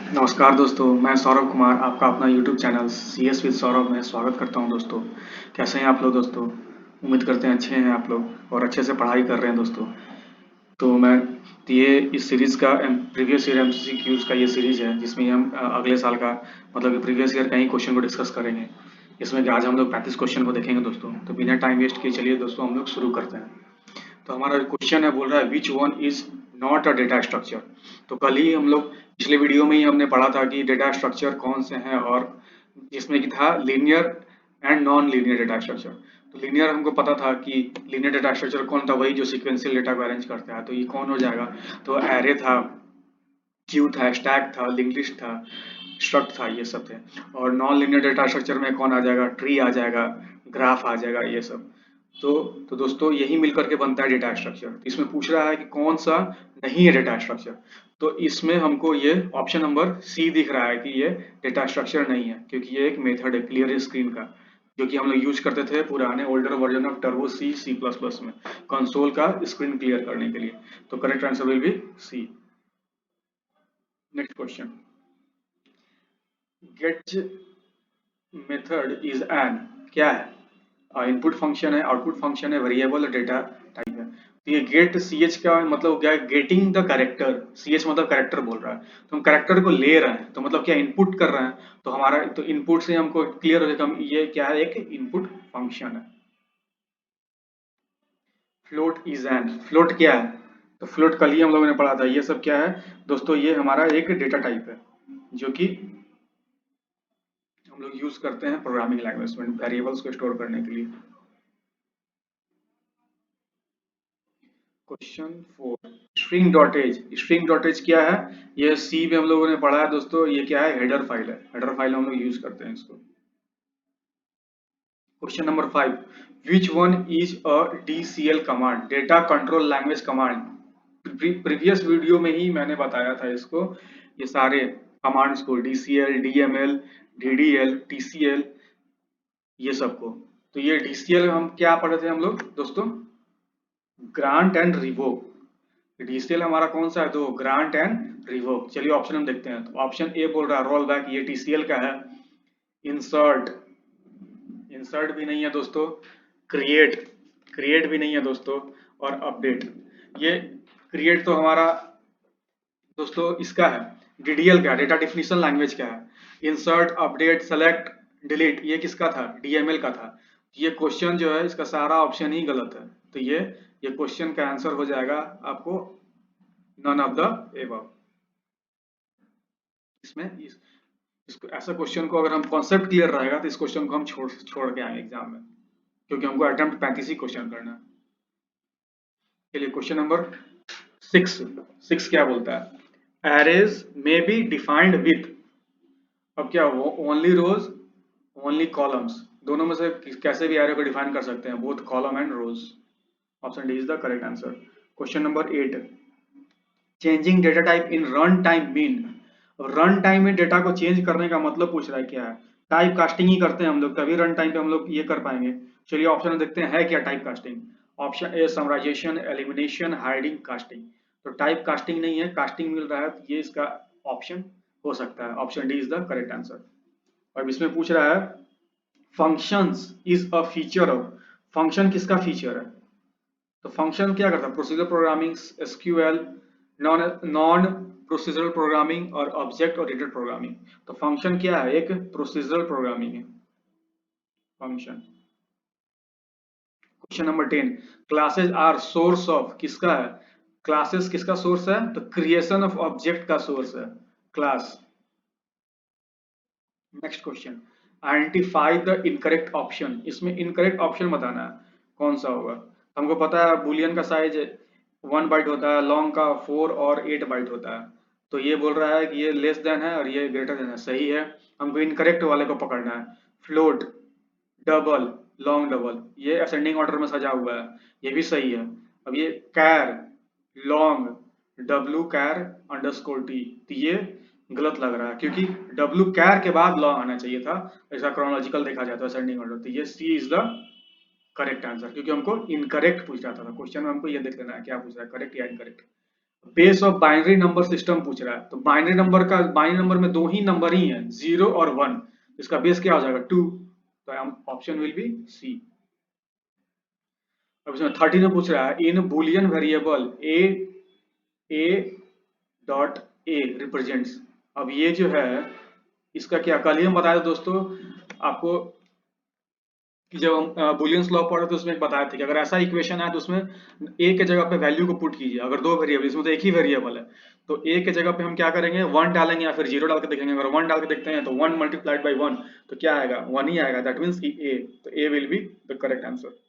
नमस्कार दोस्तों, मैं सौरभ कुमार आपका अपना YouTube channel CS with Saurabh में स्वागत करता हूं दोस्तों। कैसे हैं आप लोग दोस्तों? उम्मीद करते हैं अच्छे हैं आप लोग और अच्छे से पढ़ाई कर रहे हैं दोस्तों। तो मैं ये इस सीरीज़ का प्रीवियस ईयर MCQs का ये सीरीज़ है जिसमें हम अगले साल का मतलब कि प्रीवियस ईयर का ही क्वेश्चन को डिस्कस करेंगे। इसमें कि आज हम लोग 35 क्वेश्चन को देखेंगे दोस्तों। तो बिना टाइम वेस्ट किए चलिए दोस्तों हम लोग शुरू करते हैं। तो हमारा क्वेश्चन है, बोल रहा है विच one is not a data structure. तो कल ही हम लोग पिछले वीडियो में ही हमने पढ़ा था कि डेटा स्ट्रक्चर कौन से हैं, और जिसमें कि था linear and non linear data structure. तो लीनियर हमको पता था कि लीनियर डेटा स्ट्रक्चर कौन था, वही जो सीक्वेंशियल डेटा को अरेंज करता है। तो ये कौन हो जाएगा? तो एरे था, क्यू था, स्टैक था, लिंक लिस्ट था, स्ट्रक्ट था, ये सब थे। और नॉन लीनियर डेटा स्ट्रक्चर में कौन आ जाएगा? ट्री आ जाएगा, ग्राफ आ जाएगा, ये सब। तो दोस्तों यही मिलकर के बनता है डेटा स्ट्रक्चर। तो इसमें पूछ रहा है कि कौन सा नहीं है डेटा स्ट्रक्चर। तो इसमें हमको ये ऑप्शन नंबर सी दिख रहा है कि ये डेटा स्ट्रक्चर नहीं है, क्योंकि ये एक मेथड है क्लियर स्क्रीन का, जो कि हम लोग यूज करते थे पुराने older version of Turbo C plus plus में कंसोल का स्क्रीन क्लियर करने के लिए। तो correct answer will be C. Next question, get method is an, क्या है? इनपुट फंक्शन है, आउटपुट फंक्शन है, वेरिएबल डेटा टाइप है। तो ये गेट सी एच का मतलब क्या है? Getting the character. C H मतलब कैरेक्टर बोल रहा है, तो हम कैरेक्टर को ले रहे हैं, तो मतलब क्या इनपुट कर रहे हैं। तो हमारा तो इनपुट से हमको क्लियर हो जाएगा ये क्या है, एक इनपुट फंक्शन है। फ्लोट इज एन, फ्लोट क्या है? तो फ्लोट कल ही हम लोगों ने पढ़ा था। ये सब क्या है दोस्तों? ये हमारा एक डेटा टाइप है जो कि हम लोग यूज करते हैं प्रोग्रामिंग लैंग्वेज में वेरिएबल्स को स्टोर करने के लिए। Question 4, string dot h. String dot h क्या है? ये सी में हम लोगों ने पढ़ा है दोस्तों। ये क्या है? हेडर फाइल है। हेडर फाइल हम लोग यूज करते हैं इसको। Question number 5, which one is a DCL command, data control language command. Previous video में ही मैंने बताया था इसको, ये सारे कमांड्स को, DCL, DML, DDL, TCL, ये सबको। तो ये DCL हम क्या पढ़े थे हम लोग दोस्तों? Grant and revoke. डीसीएल हमारा कौन सा है? तो ग्रांट एंड रिवोक। चलिए ऑप्शन हम देखते हैं। तो ऑप्शन ए बोल रहा है रोल बैक, ये टीसीएल का है। इंसर्ट, इंसर्ट भी नहीं है दोस्तों। क्रिएट, क्रिएट भी नहीं है दोस्तों। और अपडेट, ये क्रिएट तो हमारा दोस्तों इसका है, डीडीएल का, डेटा डिफिनेशन लैंग्वेज का है। इंसर्ट, अपडेट, सेलेक्ट, डिलीट, ये किसका था? डीएमएल का था। ये क्वेश्चन जो है इसका सारा ऑप्शन ही गलत है। तो ये क्वेश्चन का आंसर हो जाएगा आपको नन ऑफ द एबव। इसमें इसको ऐसा क्वेश्चन को अगर हम कॉन्सेप्ट क्लियर रहेगा तो इस क्वेश्चन को हम छोड़ छोड़ के आएंगे एग्जाम में, क्योंकि हमको अटेम्प्ट 35 ही क्वेश्चन करना है। चलिए क्वेश्चन नंबर 6, 6 क्या बोलता है? Arrays may be defined with, अब क्या ओनली रोज, ओनली कॉलम्स, दोनों में से कैसे भी एरे को डिफाइन कर सकते हैं, both column and rows. Option D is the correct answer. Question number 8, changing data type in run time mean. Run time में डेटा को चेंज करने का मतलब पूछ रहा है क्या है? टाइप कास्टिंग ही करते हैं हम लोग, तभी रन टाइम पे हम लोग ये कर पाएंगे। चलिए ऑप्शन देखते हैं है क्या type casting. Option A summarization, elimination, hiding, casting. तो टाइप कास्टिंग नहीं है, कास्टिंग मिल रहा है, तो ये इसका ऑप्शन हो सकता है। Option D is the correct answer. और इसमें पूछ रहा है functions is a feature of, function किसका फीचर है? तो फंक्शन क्या करता है? Procedure programming, SQL, non non procedural programming और ऑब्जेक्ट ओरिएंटेड प्रोग्रामिंग। तो फंक्शन क्या है? एक प्रोसीजरल प्रोग्रामिंग है function. Question number 10, classes are source of, किसका है? क्लासेस किसका सोर्स है? तो क्रिएशन ऑफ ऑब्जेक्ट का सोर्स है class. Next question, identify the incorrect option. इसमें इनकरेक्ट ऑप्शन बताना है, कौन सा होगा? हमको पता है बुलियन का साइज 1 बाइट होता है, लॉन्ग का 4 और 8 बाइट होता है। तो ये बोल रहा है कि ये लेस देन है और ये ग्रेटर देन है, सही है। हमको इनकरेक्ट वाले को पकड़ना है। फ्लोट, डबल, लॉन्ग डबल, ये असेंडिंग ऑर्डर में सजा हुआ है, ये भी सही है। अब ये कैर, लॉन्ग, डब्लू कैर अंडरस्कोर टी, तो ये गलत लग रहा है, क्योंकि डब्लू कैर के बाद लॉन्ग आना चाहिए था। ऐसा क्रोनोलॉजिकल देखा जाए तो असेंडिंग ऑर्डर, तो ये सी इज द करेक्ट आंसर, क्योंकि हमको इनकरेक्ट पूछ रहा था क्वेश्चन में। हमको ये देख लेना है क्या पूछ रहा है, करेक्ट या incorrect. Base of binary number system पूछ रहा है, तो बाइनरी नंबर में दो ही नंबर ही है, 0 और 1। इसका बेस क्या हो जाएगा? 2। तो ऑप्शन विल बी सी। अब इसमें 13 में पूछ रहा है in boolean variable a dot a represents. अब ये जो है इसका क्या, कल ही हम बताया था दोस्तों आपको कि जब हम बुलियंस लॉ पढ़े तो उसमें एक बताया था कि अगर ऐसा इक्वेशन है तो उसमें ए के जगह पे वैल्यू को पुट कीजिए। अगर दो वेरिएबल, इसमें तो एक ही वेरिएबल है, तो ए के जगह पे हम क्या करेंगे, 1 डालेंगे या फिर 0 डाल के देखेंगे। अगर 1 डाल के देखते हैं तो 1 मल्टीप्लाइड बाई 1 तो क्या आएगा? 1 ही आएगा। दैट मीन्स ए, तो a will be the correct answer.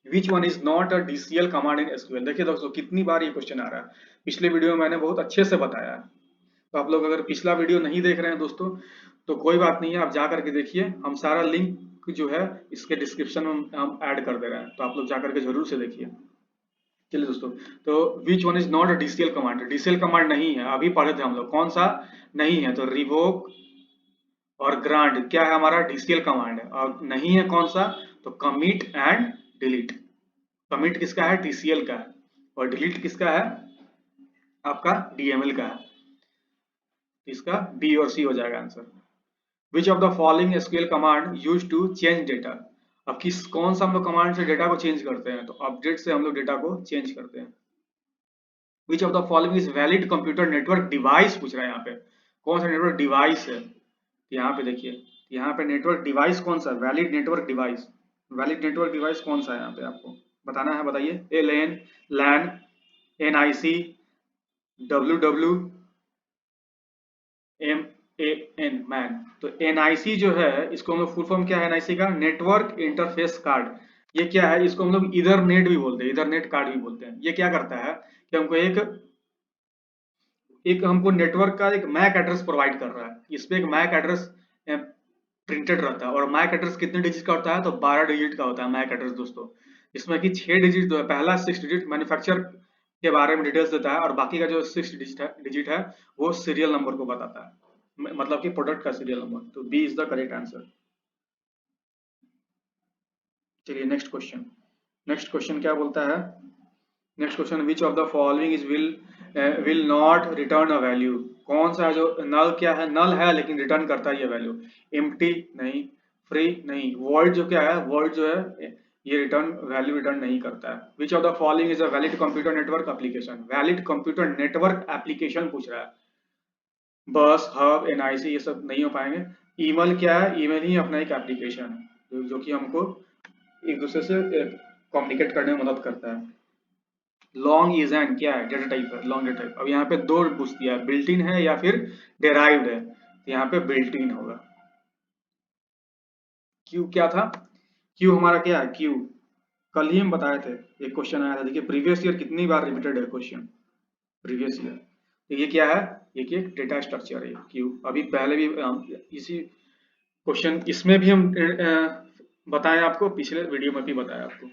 Which one is not a DCL command in SQL. देखिए दोस्तों कितनी बार ये क्वेश्चन आ रहा है, पिछले वीडियो में मैंने बहुत अच्छे से बताया है। तो आप लोग अगर पिछला वीडियो नहीं देख रहे हैं दोस्तों तो कोई बात नहीं है, आप जा करके देखिए। हम सारा लिंक जो है इसके डिस्क्रिप्शन में हम ऐड कर दे रहे हैं, तो आप लोग जा करके जरूर से देखिए। चलिए दोस्तों, तो विच one is not a DCL command, DCL command नहीं है, अभी पढ़े थे हम लोग। कौन सा नहीं है? तो रिवोक और ग्रांट क्या है हमारा? डीसीएल कमांड है। और नहीं है कौन सा? तो कमिट एंड डिलीट। कमिट किसका है? टीसीएल का है। और डिलीट किसका है? आपका डीएमएल का है। इसका बी और सी हो जाएगा answer. Which of the following SQL command use to change data. अब कौन सा हम लोग कमांड से डेटा को चेंज करते हैं? तो अपडेट से हम लोग डेटा को चेंज करते हैं। विच of the following is valid computer network device पूछ रहा है यहाँ पे। कौन सा नेटवर्क डिवाइस है? यहाँ पे देखिए, यहाँ पे नेटवर्क डिवाइस कौन सा? Valid network device. Valid network device कौन सा है यहाँ पे आपको बताना है, बताइए। LN, LAN, NIC, W, M A N MAN. तो एनआईसी जो है इसको हम लोग फुल फॉर्म क्या है एनआईसी का? Network interface card. ये क्या है? इसको हम लोग इथरनेट भी बोलते हैं, इथरनेट कार्ड भी बोलते हैं। ये क्या करता है कि हमको एक हमको नेटवर्क का एक मैक एड्रेस प्रोवाइड कर रहा है। इस पे एक मैक एड्रेस प्रिंटेड रहता है, और मैक एड्रेस कितने डिजिट का होता है? तो 12 डिजिट का होता है मैक एड्रेस दोस्तों। इसमें कि 6 डिजिट जो है, पहला 6 डिजिट मैन्युफैक्चर के बारे में डिटेल्स देता है, और बाकी का जो 6 डिजिट है वो सीरियल नंबर को बताता है, मतलब कि प्रोडक्ट का सीरियल नंबर। तो B is the correct answer. चलिए नेक्स्ट क्वेश्चन। नेक्स्ट क्वेश्चन क्या बोलता है? Next question, which of the following is will not return a value. कौन सा जो नल, क्या है? नल है लेकिन रिटर्न करता है ये वैल्यू। एम्प्टी नहीं, फ्री नहीं, वॉइड जो क्या है? वॉइड जो है ये रिटर्न वैल्यू रिटर्न नहीं करता है। विच of the following is a valid computer network application. Valid computer network application पूछ रहा है। बस, हब, एनआईसी ये सब नहीं हो पाएंगे। ईमेल क्या है? ईमेल ही अपना एक एप्लीकेशन है जो कि हमको एक दूसरे से कम्युनिकेट करने में मदद करता है। लॉन्ग इज एन क्या है? डेटा टाइप है, लॉन्ग डेटा टाइप। अब यहाँ पे दो पूछ दिया है, बिल्ट इन है या फिर डेराइव्ड है, तो यहाँ पे बिल्ट इन होगा। क्यू क्या था? क्यू हमारा क्या है? क्यू कल ही हम बताए थे, एक क्वेश्चन आया था। देखिए प्रीवियस ईयर कितनी बार रिपीटेड है क्वेश्चन, प्रीवियस ईयर। तो ये क्या है? ये डेटा स्ट्रक्चर है क्यू। अभी पहले भी इसी क्वेश्चन इसमें भी हम बताएं आपको, पिछले वीडियो में भी बताया आपको।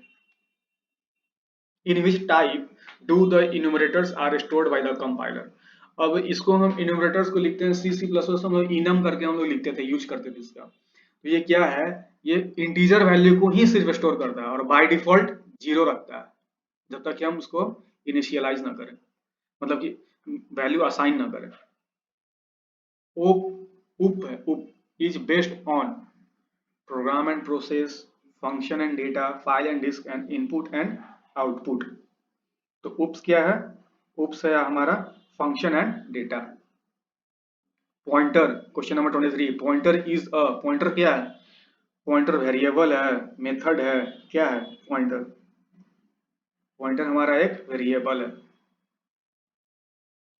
In which type do the enumerators are stored by the compiler. अब इसको हम इन्यूमरेटर्स को लिखते हैं सी प्लस प्लस में इनम करके हम लोग लिखते थे, यूज करते थे इसका। तो ये क्या है? ये इंटीजर वैल्यू को ही सिर्फ स्टोर करता है और बाय डिफॉल्ट 0 रखता है, जब तक कि हम उसको इनिशियलाइज ना करें, मतलब कि वैल्यू असाइन ना करें। उप है, OOP is based on program and process, function and data, file and disk and input and output. तो उप्स क्या है? उप्स है हमारा function and data. Pointer, question number 23, pointer is a, pointer क्या है? पॉइंटर वेरिएबल है, method है, क्या है पॉइंटर? पॉइंटर हमारा एक वेरिएबल है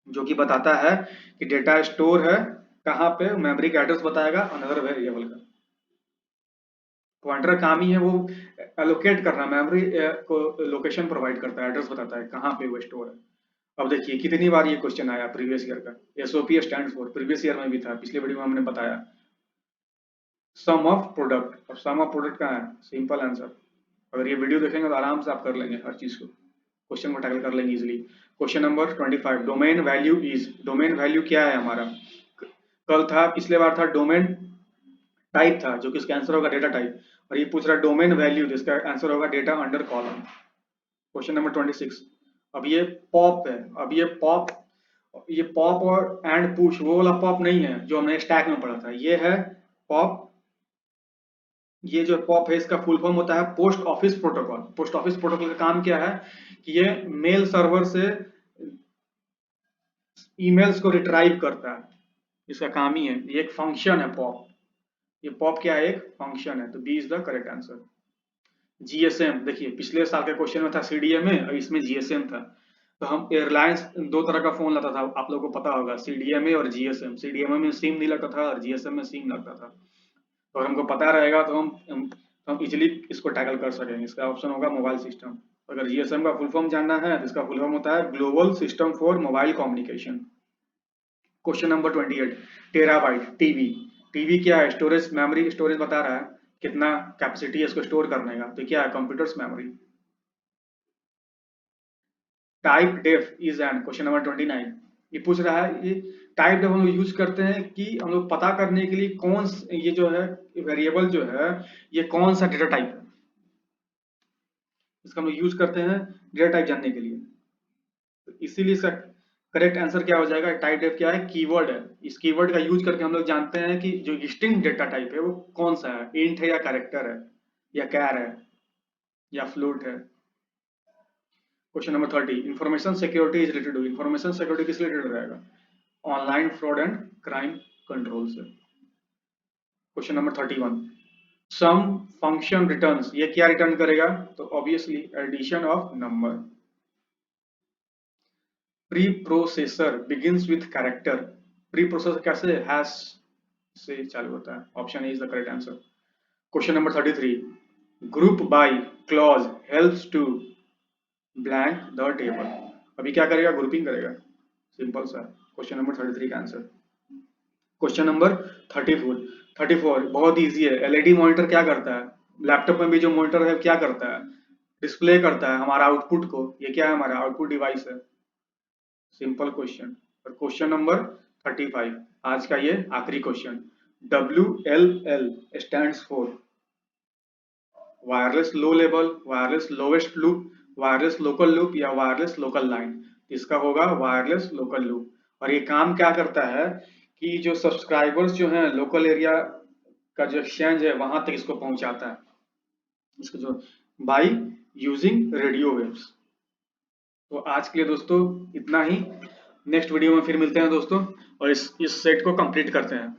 जो कि बताता है कि डेटा स्टोर है कहाँ पे, मेमोरी का एड्रेस बताएगा, अनदर वेरिएबल का। पॉइंटर काम ही है वो एलोकेट करना, मेमोरी को लोकेशन प्रोवाइड करता है, एड्रेस बताता है कहाँ पे वो स्टोर है। अब देखिए कितनी बार ये क्वेश्चन आया प्रीवियस ईयर का। SOP stand for, previous year में भी था, पिछले वीडियो में हमने बताया। सम ऑफ प्रोडक्ट, अब सम ऑफ प्रोडक्ट कहाँ है? Simple answer. अगर ये वीडियो देखेंगे तो आराम से आप कर लेंगे हर चीज को, क्वेश्चन को टैकल कर लेंगे easily. Question number 25, domain value is. Domain value क्या है हमारा? कल था, पिछले बार था डोमेन टाइप था, जो कि इसका आंसर होगा डेटा टाइप। और ये पूछ रहा है डोमेन वैल्यू, जिसका आंसर होगा data under column. Question number 26, अब ये पॉप है, अब ये पॉप और एंड पुश वो वाला पॉप नहीं है जो हमने स्टैक में पढ़ा था, ये है पॉप। ये जो पॉप है इसका फुल फॉर्म होता है post office protocol. Post office protocol का काम क्या है कि ये मेल सर्वर से ईमेल्स को रिट्राइव करता है, इसका काम ही है, ये एक फंक्शन है पॉप। ये पॉप क्या है, एक फंक्शन है, तो B is the correct answer. GSM देखिए पिछले साल के क्वेश्चन में था सीडीएमए और इसमें जीएसएम था। तो हम एयरलाइंस दो तरह का फोन लाता था, आप लोगों को पता होगा, सीडीएमए और जीएसएम। सीडीएमए में सिम नहीं लगता था और जीएसएम में सिम लगता था। तो अगर हमको पता रहेगा तो हम इजिली इसको टैकल कर सकेंगे। इसका ऑप्शन होगा मोबाइल सिस्टम। अगर जीएसएम का फुल फॉर्म जानना है तो इसका फुल फॉर्म होता है global system for mobile communication. Question number 28, terabyte TB. TB क्या है, स्टोरेज मेमोरी स्टोरेज बता रहा है कितना कैपेसिटी है इसको स्टोर करने का, तो क्या है computers memory. Typedef is an, question number 29, ये पूछ रहा है, ये टाइप डेफ हम लोग यूज करते हैं कि हम लोग पता करने के लिए ये जो है वेरिएबल जो है ये कौन सा डेटा टाइप है, इसका हम लोग यूज करते हैं डेटा टाइप जानने के लिए। तो इसीलिए इसका करेक्ट आंसर क्या हो जाएगा, टाइप डेफ क्या है, कीवर्ड है। इस कीवर्ड का यूज करके हम लोग जानते हैं कि जो एग्जिस्टिंग डेटा टाइप है वो कौन सा है, इंट है या कैरेक्टर है या कैर है या फ्लोट है। Question number 30, information security is related to, information security किस रिलेटेड रहेगा, online fraud and crime control से। Question number 31, sum function returns, ये क्या रिटर्न करेगा, तो obviously addition of number. Preprocessor begins with character, preprocessor कैसे, hash से चालू होता है, option A is the correct answer. Question number 33, group by clause helps to blank the table, अभी क्या करेगा, ग्रुपिंग करेगा, सिंपल सा। क्वेश्चन नंबर 33 का आंसर। क्वेश्चन नंबर 34 बहुत इजी है। एलईडी मॉनिटर क्या करता है, लैपटॉप में भी जो मॉनिटर है क्या करता है, डिस्प्ले करता है हमारा आउटपुट को, ये क्या है हमारा आउटपुट डिवाइस है, सिंपल क्वेश्चन। और क्वेश्चन नंबर 35 आज का ये आखिरी question, WLL stands for wireless low level, wireless lowest loop, wireless local loop या वायरलेस लोकल लाइन। इसका होगा वायरलेस लोकल लूप। और ये काम क्या करता है कि जो सब्सक्राइबर्स जो हैं लोकल एरिया का जो एक्सचेंज है वहां तक इसको पहुंचाता है, इसको जो बाय यूजिंग रेडियो वेव्स। तो आज के लिए दोस्तों इतना ही, नेक्स्ट वीडियो में फिर मिलते हैं दोस्तों और इस सेट को कंप्लीट करते हैं।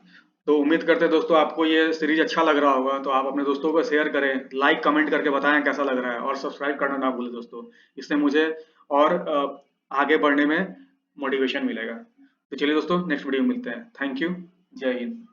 तो उम्मीद करते हैं दोस्तों आपको ये सीरीज अच्छा लग रहा होगा, तो आप अपने दोस्तों को शेयर करें, लाइक कमेंट करके बताएं कैसा लग रहा है और सब्सक्राइब करना ना भूलें दोस्तों, इससे मुझे और आगे बढ़ने में मोटिवेशन मिलेगा। तो चलिए दोस्तों नेक्स्ट वीडियो में मिलते हैं, थैंक यू, जय हिंद।